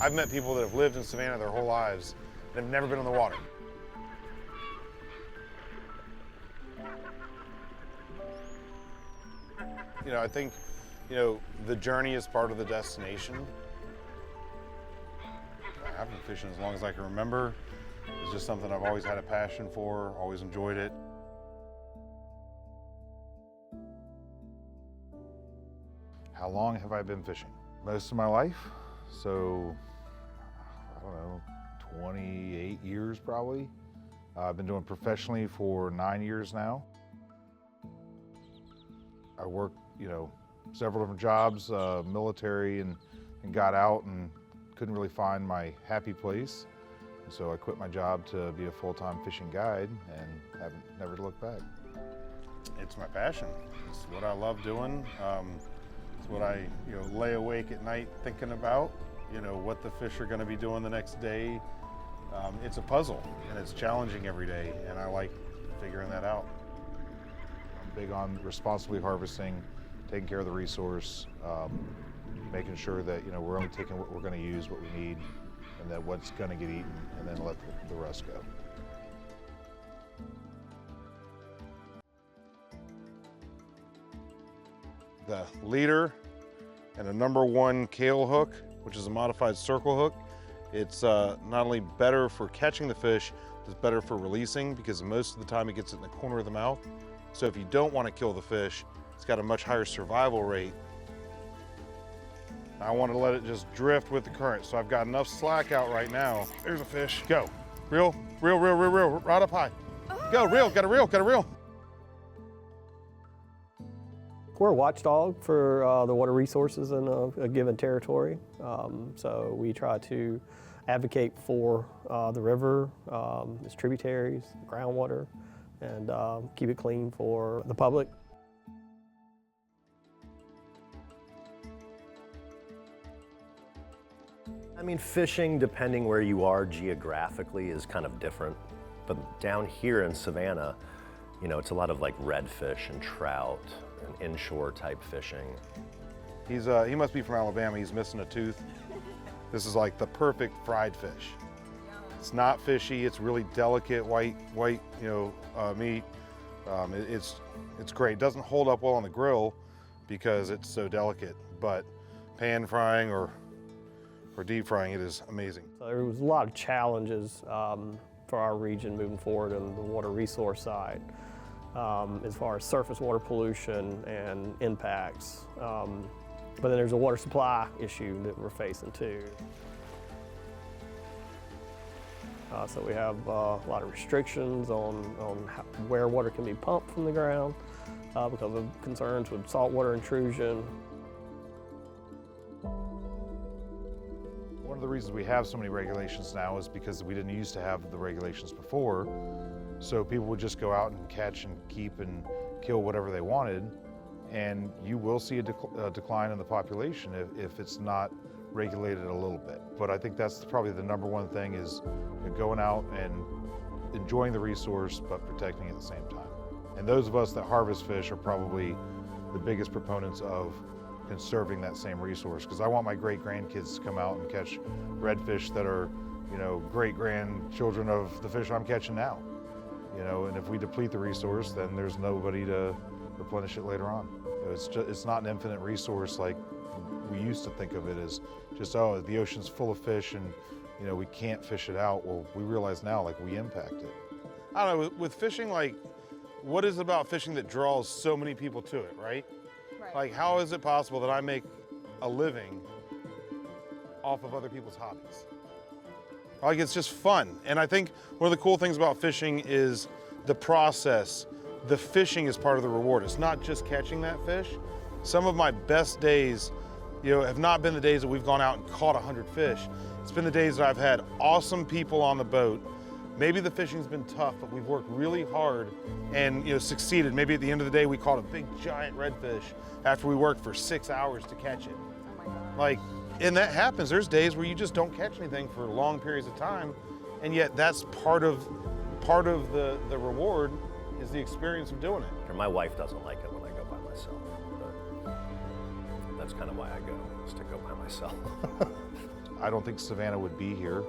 I've met people that have lived in Savannah their whole lives and have never been on the water. You know, I think, you know, the journey is part of the destination. I've been fishing as long as I can remember. It's just something I've always had a passion for, always enjoyed it. How long have I been fishing? Most of my life. So, I don't know, 28 years probably. I've been doing it professionally for 9 years now. I worked, you know, several different jobs, military, and got out and couldn't really find my happy place. And so I quit my job to be a full-time fishing guide and never looked back. It's my passion. It's what I love doing. It's what I, you know, lay awake at night thinking about, you know, what the fish are going to be doing the next day. It's a puzzle, and it's challenging every day, and I like figuring that out. I'm big on responsibly harvesting, taking care of the resource, making sure that, you know, we're only taking what we're going to use, what we need, and that what's going to get eaten, and then let the rest go. The leader and a #1 Kale hook, which is a modified circle hook. It's not only better for catching the fish, it's better for releasing because most of the time it gets it in the corner of the mouth. So if you don't want to kill the fish, it's got a much higher survival rate. I want to let it just drift with the current. So I've got enough slack out right now. There's a fish. Go. Reel, reel, reel, reel, reel, right up high. Go, reel, got a reel, got a reel. We're a watchdog for the water resources in a given territory. So we try to advocate for the river, its tributaries, groundwater, and keep it clean for the public. I mean, fishing, depending where you are geographically, is kind of different. But down here in Savannah, you know, it's a lot of like redfish and trout and inshore type fishing. He must be from Alabama. He's missing a tooth. This is like the perfect fried fish. It's not fishy. It's really delicate white, you know, meat. It's great. It doesn't hold up well on the grill because it's so delicate, but pan frying or deep frying, it is amazing. So there was a lot of challenges for our region moving forward on the water resource side, as far as surface water pollution and impacts. But then there's a water supply issue that we're facing too. So we have a lot of restrictions on where water can be pumped from the ground because of concerns with saltwater intrusion. One of the reasons we have so many regulations now is because we didn't used to have the regulations before. So people would just go out and catch and keep and kill whatever they wanted. And you will see a decline in the population if it's not regulated a little bit. But I think that's probably the #1 thing is going out and enjoying the resource, but protecting it at the same time. And those of us that harvest fish are probably the biggest proponents of conserving that same resource, because I want my great-grandkids to come out and catch redfish that are, you know, great-grandchildren of the fish I'm catching now. You know, and if we deplete the resource, then there's nobody to replenish it later on. You know, it's not an infinite resource like we used to think of it as just, oh, the ocean's full of fish and, you know, we can't fish it out. Well, we realize now, like, we impact it. I don't know, with fishing, like, what is it about fishing that draws so many people to it, right? Like, how is it possible that I make a living off of other people's hobbies? Like, it's just fun. And I think one of the cool things about fishing is the process. The fishing is part of the reward. It's not just catching that fish. Some of my best days, you know, have not been the days that we've gone out and caught 100 fish. It's been the days that I've had awesome people on the boat. Maybe the fishing's been tough, but we've worked really hard and, you know, succeeded. Maybe at the end of the day, we caught a big giant redfish after we worked for 6 hours to catch it. Oh my God. Like, and that happens. There's days where you just don't catch anything for long periods of time, and yet that's part of the reward is the experience of doing it. My wife doesn't like it when I go by myself, but that's kind of why I go, is to go by myself. I don't think Savannah would be here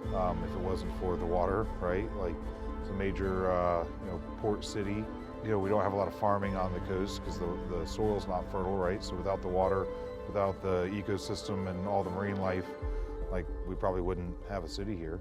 if it wasn't for the water, right? Like, it's a major port city. We don't have a lot of farming on the coast because the soil's not fertile, right? So without the water, without the ecosystem and all the marine life, like, we probably wouldn't have a city here.